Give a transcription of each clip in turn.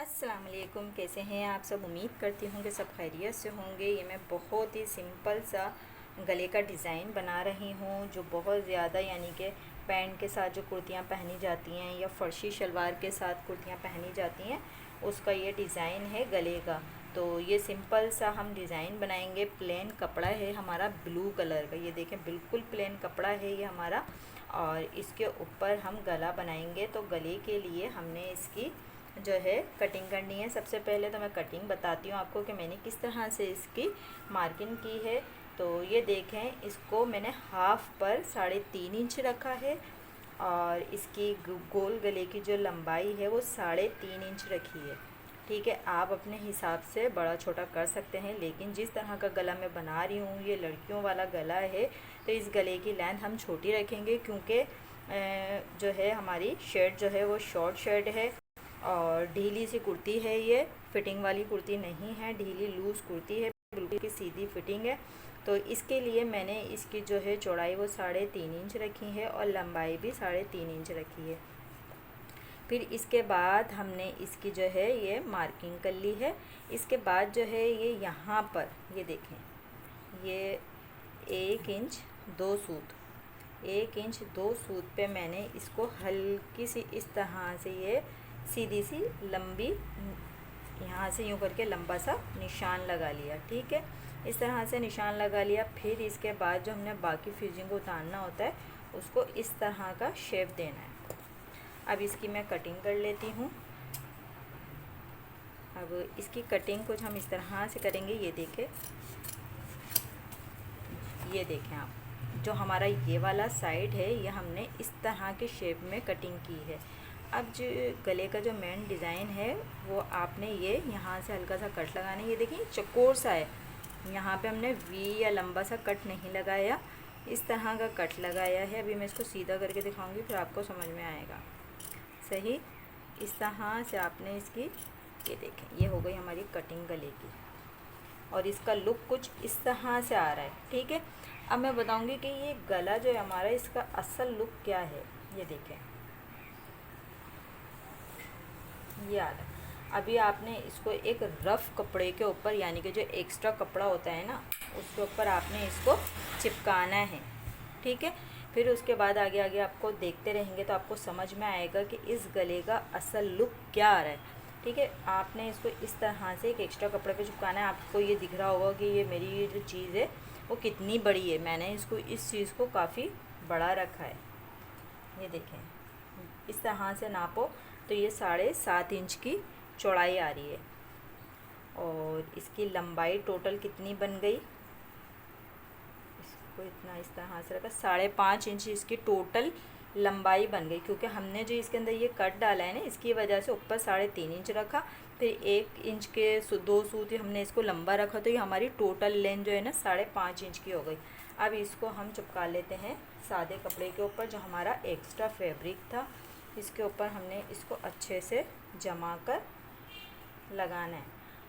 अस्सलाम वालेकुम। कैसे हैं आप सब? उम्मीद करती हूँ कि सब खैरियत से होंगे। ये मैं बहुत ही सिंपल सा गले का डिज़ाइन बना रही हूँ, जो बहुत ज़्यादा यानी कि पैंट के साथ जो कुर्तियाँ पहनी जाती हैं या फर्शी शलवार के साथ कुर्तियाँ पहनी जाती हैं, उसका ये डिज़ाइन है गले का। तो ये सिंपल सा हम डिज़ाइन बनाएंगे। प्लेन कपड़ा है हमारा ब्लू कलर का, ये देखें बिल्कुल प्लेन कपड़ा है ये हमारा। और इसके ऊपर हम गला बनाएंगे। तो गले के लिए हमने इसकी जो है कटिंग करनी है। सबसे पहले तो मैं कटिंग बताती हूँ आपको कि मैंने किस तरह से इसकी मार्किंग की है। तो ये देखें, इसको मैंने हाफ पर 3.5 इंच रखा है और इसकी गोल गले की जो लंबाई है वो 3.5 इंच रखी है। ठीक है, आप अपने हिसाब से बड़ा छोटा कर सकते हैं, लेकिन जिस तरह का गला मैं बना रही हूँ ये लड़कियों वाला गला है, तो इस गले की लेंथ हम छोटी रखेंगे क्योंकि जो है हमारी शर्ट जो है वो शॉर्ट शर्ट है और ढीली सी कुर्ती है। ये फिटिंग वाली कुर्ती नहीं है, ढीली लूज़ कुर्ती है, बिल्कुल की सीधी फिटिंग है। तो इसके लिए मैंने इसकी जो है चौड़ाई वो 3.5 इंच रखी है और लंबाई भी 3.5 इंच रखी है। फिर इसके बाद हमने इसकी जो है ये मार्किंग कर ली है। इसके बाद जो है ये यहाँ पर ये देखें, ये 1 इंच 2 सूत, 1 इंच 2 सूत पे मैंने इसको हल्की सी इस तरह से ये सीधी सी लंबी यहाँ से यूँ करके लंबा सा निशान लगा लिया। ठीक है, इस तरह से निशान लगा लिया। फिर इसके बाद जो हमने बाकी फ्यूजिंग को उतारना होता है उसको इस तरह का शेप देना है। अब इसकी मैं कटिंग कर लेती हूँ। अब इसकी कटिंग कुछ हम इस तरह से करेंगे। ये देखें आप, जो हमारा ये वाला साइड है ये हमने इस तरह के शेप में कटिंग की है। अब जो गले का जो मेन डिज़ाइन है वो आपने ये यहाँ से हल्का सा कट लगाना है। ये देखिए चौकोर सा है, यहाँ पे हमने वी या लंबा सा कट नहीं लगाया, इस तरह का कट लगाया है। अभी मैं इसको सीधा करके दिखाऊंगी फिर आपको समझ में आएगा। सही इस तरह से आपने इसकी, ये देखें ये हो गई हमारी कटिंग गले की और इसका लुक कुछ इस तरह से आ रहा है। ठीक है, अब मैं बताऊंगी कि ये गला जो है हमारा, इसका असल लुक क्या है। ये देखें, ये आ रहा है। अभी आपने इसको एक रफ़ कपड़े के ऊपर, यानी कि जो एक्स्ट्रा कपड़ा होता है ना, उसके ऊपर आपने इसको चिपकाना है। ठीक है, फिर उसके बाद आगे आगे आपको देखते रहेंगे तो आपको समझ में आएगा कि इस गले का असल लुक क्या आ रहा है। ठीक है, आपने इसको इस तरह से एक एक्स्ट्रा कपड़े पे चिपकाना है। आपको ये दिख रहा होगा कि ये मेरी ये जो चीज़ है वो कितनी बड़ी है। मैंने इसको इस चीज़ को काफ़ी बड़ा रखा है। ये देखें, इस तरह से नापो तो ये 7.5 इंच की चौड़ाई आ रही है। और इसकी लंबाई टोटल कितनी बन गई, इसको इतना इस तरह से रखा, 5.5 इंच इसकी टोटल लंबाई बन गई। क्योंकि हमने जो इसके अंदर ये कट डाला है ना, इसकी वजह से ऊपर 3.5 इंच रखा, फिर 1 इंच के 2 सूत हमने इसको लंबा रखा, तो ये हमारी टोटल लेंथ जो है ना 5.5 इंच की हो गई। अब इसको हम चिपका लेते हैं सादे कपड़े के ऊपर, जो हमारा एक्स्ट्रा फैब्रिक था इसके ऊपर हमने इसको अच्छे से जमा कर लगाना है।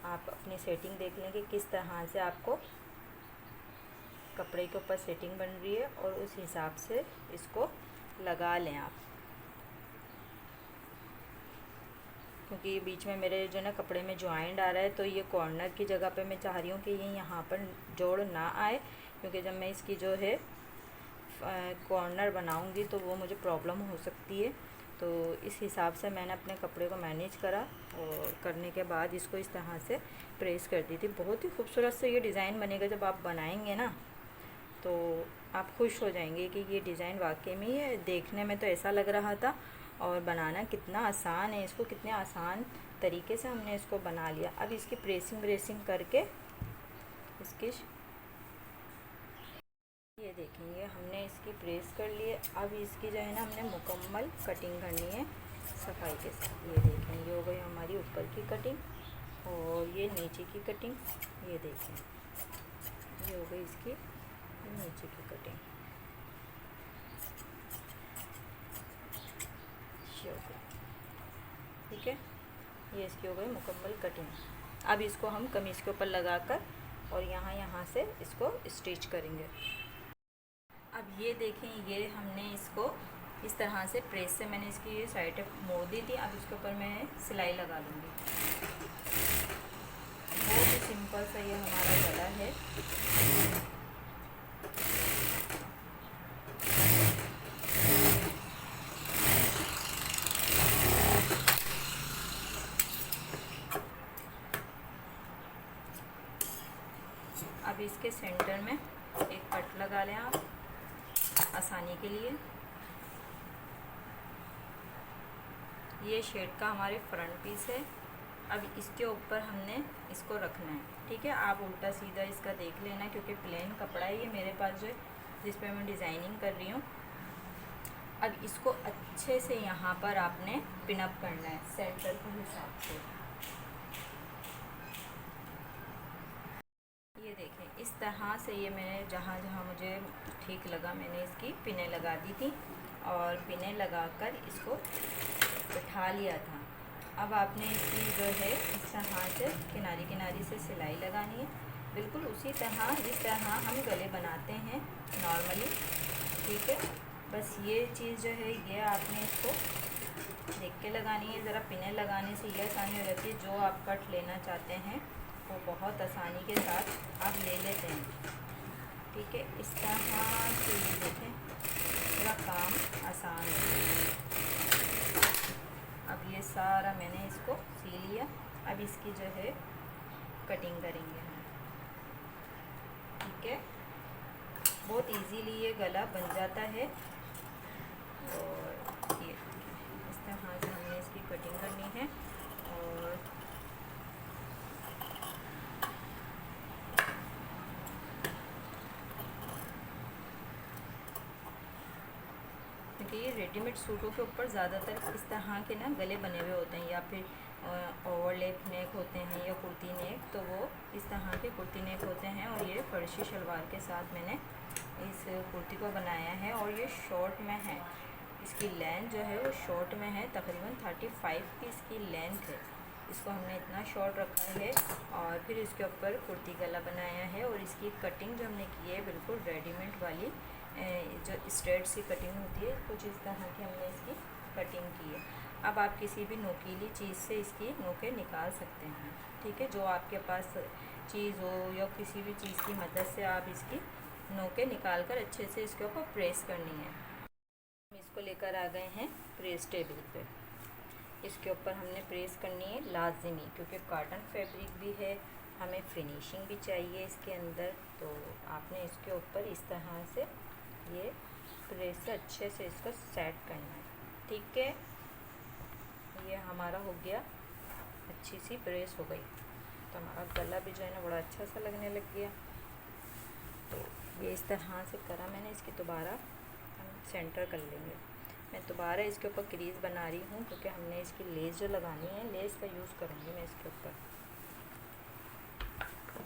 आप अपनी सेटिंग देख लें कि किस तरह से आपको कपड़े के ऊपर सेटिंग बन रही है और उस हिसाब से इसको लगा लें आप। क्योंकि बीच में मेरे जो ना कपड़े में जॉइंट आ रहा है, तो ये कॉर्नर की जगह पे मैं चाह रही हूँ कि ये यहाँ पर जोड़ ना आए, क्योंकि जब मैं इसकी जो है कॉर्नर बनाऊँगी तो वो मुझे प्रॉब्लम हो सकती है। तो इस हिसाब से मैंने अपने कपड़े को मैनेज करा और करने के बाद इसको इस तरह से प्रेस कर दी थी। बहुत ही खूबसूरत से ये डिज़ाइन बनेगा। जब आप बनाएंगे ना तो आप खुश हो जाएंगे कि ये डिज़ाइन वाकई में ये देखने में तो ऐसा लग रहा था और बनाना कितना आसान है। इसको कितने आसान तरीके से हमने इसको बना लिया। अब इसकी प्रेसिंग करके इसकी, ये देखेंगे हमने इसकी प्रेस कर लिए। अब इसकी जो है ना हमने मुकम्मल कटिंग करनी है सफाई के साथ। ये देखें, ये हो गई हमारी ऊपर की कटिंग और ये नीचे की कटिंग। ये देखें, ये हो गई इसकी नीचे की कटिंग। ये हो गई, ठीक है, ये इसकी हो गई मुकम्मल कटिंग। अब इसको हम कमीज़ के ऊपर लगाकर और यहाँ से इसको स्टिच करेंगे। अब ये देखें, ये हमने इसको इस तरह से प्रेस से मैंने इसकी ये साइड मोड़ दी थी। अब इसके ऊपर मैं सिलाई लगा लूँगी। सिंपल सा ये हमारा गला है। अब इसके सेंटर में एक कट लगा लें आप आसानी के लिए। ये शेड का हमारे फ्रंट पीस है। अब इसके ऊपर हमने इसको रखना है, ठीक है। आप उल्टा सीधा इसका देख लेना, क्योंकि प्लेन कपड़ा है ये मेरे पास जो है, जिस पे मैं डिज़ाइनिंग कर रही हूँ। अब इसको अच्छे से यहाँ पर आपने पिन अप करना है सेंटर के हिसाब से। ये देखें, इस तरह से ये मैंने जहाँ जहाँ मुझे ठीक लगा मैंने इसकी पिनें लगा दी थी और पिनें लगाकर इसको बिठा लिया था। अब आपने इसकी जो है इस तरह से किनारी किनारी से सिलाई लगानी है, बिल्कुल उसी तरह जिस तरह हम गले बनाते हैं नॉर्मली, ठीक है। बस ये चीज़ जो है ये आपने इसको देख के लगानी है। ज़रा पिनें लगाने से ये आसानी हो जाती है, जो आप कट लेना चाहते हैं वो बहुत आसानी के साथ आप ले लेते हैं, ठीक है। इस तरह से ये देखें पूरा काम आसान है। अब ये सारा मैंने इसको सी लिया। अब इसकी जो है कटिंग करेंगे हम, ठीक है। बहुत इजीली ये गला बन जाता है। और ये इस तरह से हमने इसकी कटिंग करनी है। और क्योंकि ये रेडीमेड सूटों के ऊपर ज़्यादातर इस तरह के ना गले बने हुए होते हैं, या फिर ओवरलैप नेक होते हैं या कुर्ती नेक, तो वो इस तरह के कुर्ती नेक होते हैं। और ये फर्शी शलवार के साथ मैंने इस कुर्ती को बनाया है। और ये शॉर्ट में है, इसकी लेंथ जो है वो शॉर्ट में है, तकरीबन 35 की इसकी लेंथ है। इसको हमने इतना शॉर्ट रखा है और फिर इसके ऊपर कुर्ती गला बनाया है। और इसकी कटिंग जो हमने की है बिल्कुल रेडीमेड वाली, जो स्ट्रेट सी कटिंग होती है, कुछ इस तरह की हमने इसकी कटिंग की है। अब आप किसी भी नोकीली चीज़ से इसकी नोकें निकाल सकते हैं, ठीक है। जो आपके पास चीज़ हो या किसी भी चीज़ की मदद से आप इसकी नोकें निकाल कर अच्छे से इसके ऊपर प्रेस करनी है। हम इसको लेकर आ गए हैं प्रेस टेबल पे। इसके ऊपर हमने प्रेस करनी है लाजमी, क्योंकि कॉटन फैब्रिक भी है, हमें फिनिशिंग भी चाहिए इसके अंदर। तो आपने इसके ऊपर इस तरह से ये प्रेस से अच्छे से इसको सेट करना है, ठीक है। ये हमारा हो गया, अच्छी सी प्रेस हो गई, तो हमारा गला भी जो है ना बड़ा अच्छा सा लगने लग गया। तो ये इस तरह से करा मैंने। इसकी दोबारा हम सेंटर कर लेंगे। मैं दोबारा इसके ऊपर क्रीज बना रही हूँ, क्योंकि हमने इसकी लेस जो लगानी है, लेस का यूज़ करूँगी मैं इसके ऊपर।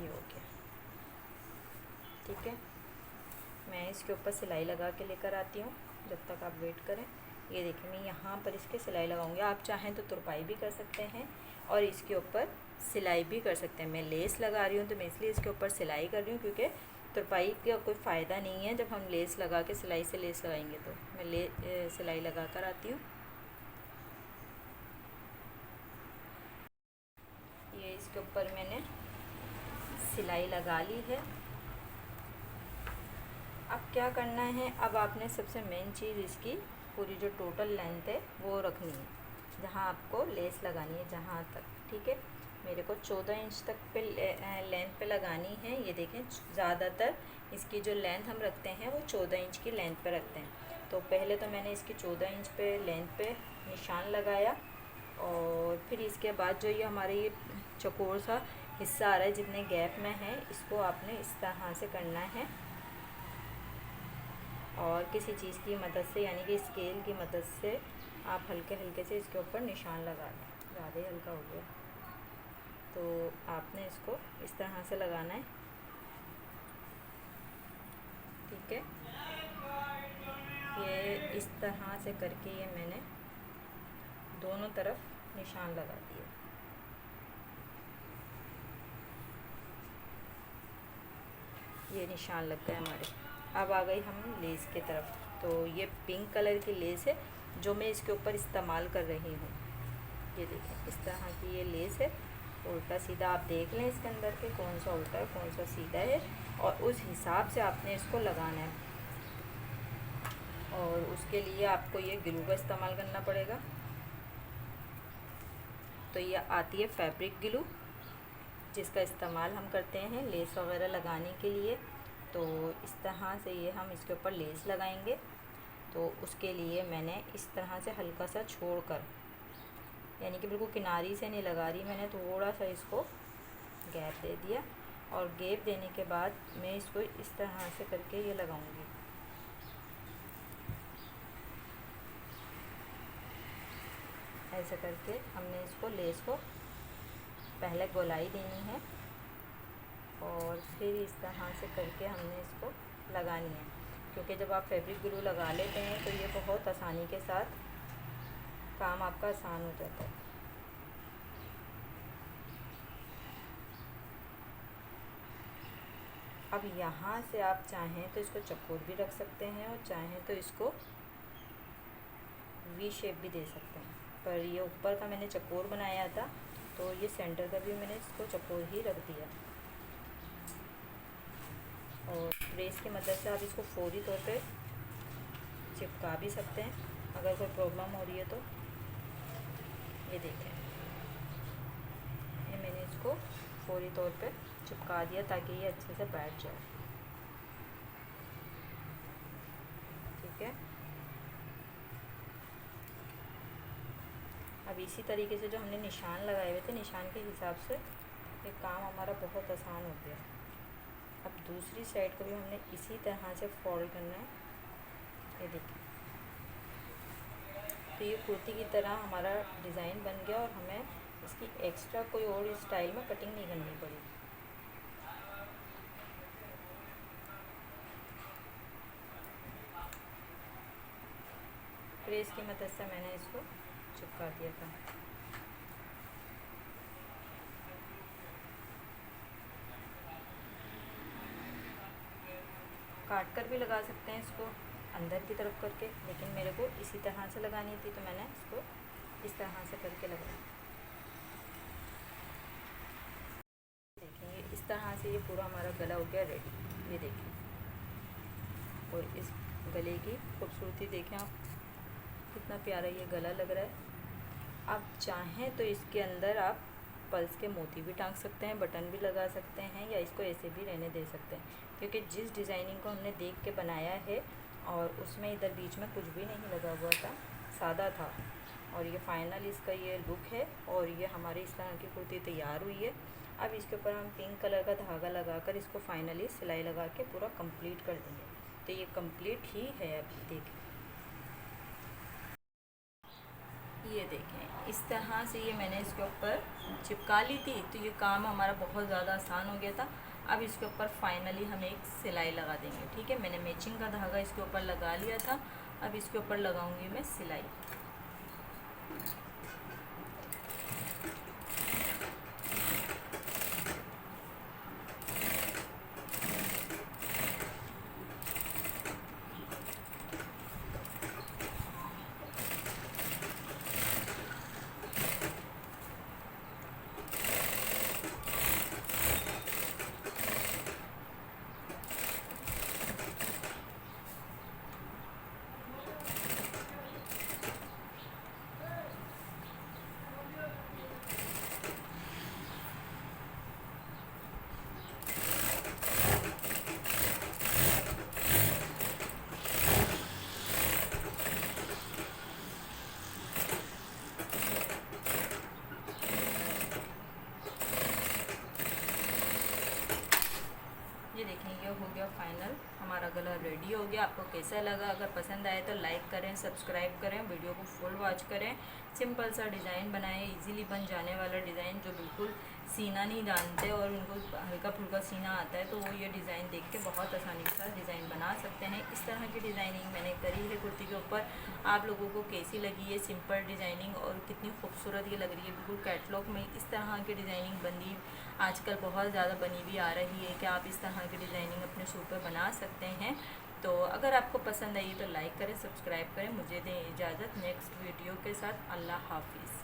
ये हो गया, ठीक है। मैं इसके ऊपर सिलाई लगा के लेकर आती हूँ, जब तक आप वेट करें। ये देखिए, मैं यहाँ पर इसके सिलाई लगाऊंगी। आप चाहें तो तुरपाई भी कर सकते हैं और इसके ऊपर सिलाई भी कर सकते हैं। मैं लेस लगा रही हूँ तो मैं इसलिए इसके ऊपर सिलाई कर रही हूँ, क्योंकि तुरपाई का कोई फ़ायदा नहीं है जब हम लेस लगा के सिलाई से लेस लगाएंगे। तो मैं सिलाई लगा कर आती हूँ। ये इसके ऊपर मैंने सिलाई लगा ली है। अब क्या करना है, अब आपने सबसे मेन चीज़ इसकी पूरी जो टोटल लेंथ है वो रखनी है, जहाँ आपको लेस लगानी है जहाँ तक, ठीक है। मेरे को 14 इंच तक पे लेंथ पे लगानी है। ये देखें, ज़्यादातर इसकी जो लेंथ हम रखते हैं वो 14 इंच की लेंथ पे रखते हैं। तो पहले तो मैंने इसकी 14 इंच पे लेंथ पे निशान लगाया, और फिर इसके बाद जो ये हमारे ये चौकोर सा हिस्सा आ रहा है जितने गैप में है, इसको आपने इस तरह से करना है। और किसी चीज़ की मदद से, यानी कि स्केल की मदद से आप हल्के हल्के से इसके ऊपर निशान लगा लें। ज़्यादा ही हल्का हो गया, तो आपने इसको इस तरह से लगाना है, ठीक है। ये इस तरह से करके ये मैंने दोनों तरफ निशान लगा दिए। ये निशान लग गए हमारे। अब आ गई हम लेस की तरफ। तो ये पिंक कलर की लेस है जो मैं इसके ऊपर इस्तेमाल कर रही हूँ। ये देखिए, इस तरह की ये लेस है उल्टा सीधा आप देख लें इसके अंदर के कौन सा उल्टा है कौन सा सीधा है, और उस हिसाब से आपने इसको लगाना है। और उसके लिए आपको ये ग्लू का इस्तेमाल करना पड़ेगा। तो ये आती है फैब्रिक ग्लू, जिसका इस्तेमाल हम करते हैं लेस वगैरह लगाने के लिए। तो इस तरह से ये हम इसके ऊपर लेस लगाएंगे। तो उसके लिए मैंने इस तरह से हल्का सा छोड़कर, यानी कि बिल्कुल किनारी से नहीं लगा रही, मैंने थोड़ा सा इसको गैप दे दिया। और गैप देने के बाद मैं इसको इस तरह से करके ये लगाऊंगी। ऐसे करके हमने इसको लेस को पहले गोलाई देनी है और फिर इस तरह से करके हमने इसको लगानी है। क्योंकि जब आप फैब्रिक ग्लू लगा लेते हैं तो ये बहुत आसानी के साथ काम आपका आसान हो जाता है। अब यहाँ से आप चाहें तो इसको चकोर भी रख सकते हैं और चाहें तो इसको वी शेप भी दे सकते हैं। पर ये ऊपर का मैंने चकोर बनाया था तो ये सेंटर का भी मैंने इसको चकोर ही रख दिया। और प्रेस की मदद से आप इसको फौरी तौर पे चिपका भी सकते हैं अगर कोई प्रॉब्लम हो रही है तो। ये देखें, ये मैंने इसको फौरी तौर पे चिपका दिया ताकि ये अच्छे से बैठ जाए। ठीक है, अब इसी तरीके से जो हमने निशान लगाए हुए थे, निशान के हिसाब से ये काम हमारा बहुत आसान हो गया। अब दूसरी साइड को भी हमने इसी तरह से फोल्ड करना है। ये देखिए, तो ये कुर्ती की तरह हमारा डिज़ाइन बन गया और हमें इसकी एक्स्ट्रा कोई और स्टाइल में कटिंग नहीं करनी पड़ी। प्रेस की मदद से मैंने इसको चिपका दिया था। काट कर भी लगा सकते हैं इसको अंदर की तरफ करके, लेकिन मेरे को इसी तरह से लगानी थी तो मैंने इसको इस तरह से करके लगाया। देखेंगे इस तरह से ये पूरा हमारा गला हो गया रेडी। ये देखिए, और इस गले की खूबसूरती देखें आप, कितना प्यारा ये गला लग रहा है। आप चाहें तो इसके अंदर आप पल्स के मोती भी टांग सकते हैं, बटन भी लगा सकते हैं, या इसको ऐसे भी रहने दे सकते हैं। क्योंकि जिस डिज़ाइनिंग को हमने देख के बनाया है और उसमें इधर बीच में कुछ भी नहीं लगा हुआ था, सादा था। और ये फाइनल इसका ये लुक है और ये हमारी इस तरह की कुर्ती तैयार हुई है। अब इसके ऊपर हम पिंक कलर का धागा लगाकर इसको फाइनली सिलाई लगा के पूरा कंप्लीट कर देंगे। तो ये कंप्लीट ही है। अब देखिए, ये देखें इस तरह से ये मैंने इसके ऊपर चिपका ली थी, तो ये काम हमारा बहुत ज़्यादा आसान हो गया था। अब इसके ऊपर फाइनली हम एक सिलाई लगा देंगे। ठीक है, मैंने मैचिंग का धागा इसके ऊपर लगा लिया था, अब इसके ऊपर लगाऊंगी मैं सिलाई। ये देखें, ये हो गया फाइनल, हमारा गला रेडी हो गया। आपको कैसा लगा? अगर पसंद आए तो लाइक करें, सब्सक्राइब करें, वीडियो को फुल वॉच करें। सिंपल सा डिज़ाइन बनाएं, इजीली बन जाने वाला डिज़ाइन। जो बिल्कुल सीना नहीं जानते और उनको हल्का फुल्का सीना आता है तो वो ये डिज़ाइन देख के बहुत आसानी के साथ डिज़ाइन बना सकते हैं। इस तरह की डिज़ाइनिंग मैंने करी है कुर्ती के ऊपर। आप लोगों को कैसी लगी है सिंपल डिज़ाइनिंग, और कितनी खूबसूरत ये लग रही है। बिल्कुल कैटलॉग में इस तरह की डिज़ाइनिंग बनी आजकल बहुत ज़्यादा बनी भी आ रही है कि आप इस तरह की डिज़ाइनिंग अपने सूट पर बना सकते हैं। तो अगर आपको पसंद आई तो लाइक करें, सब्सक्राइब करें। मुझे दें इजाज़त नेक्स्ट वीडियो के साथ। अल्लाह हाफिज़।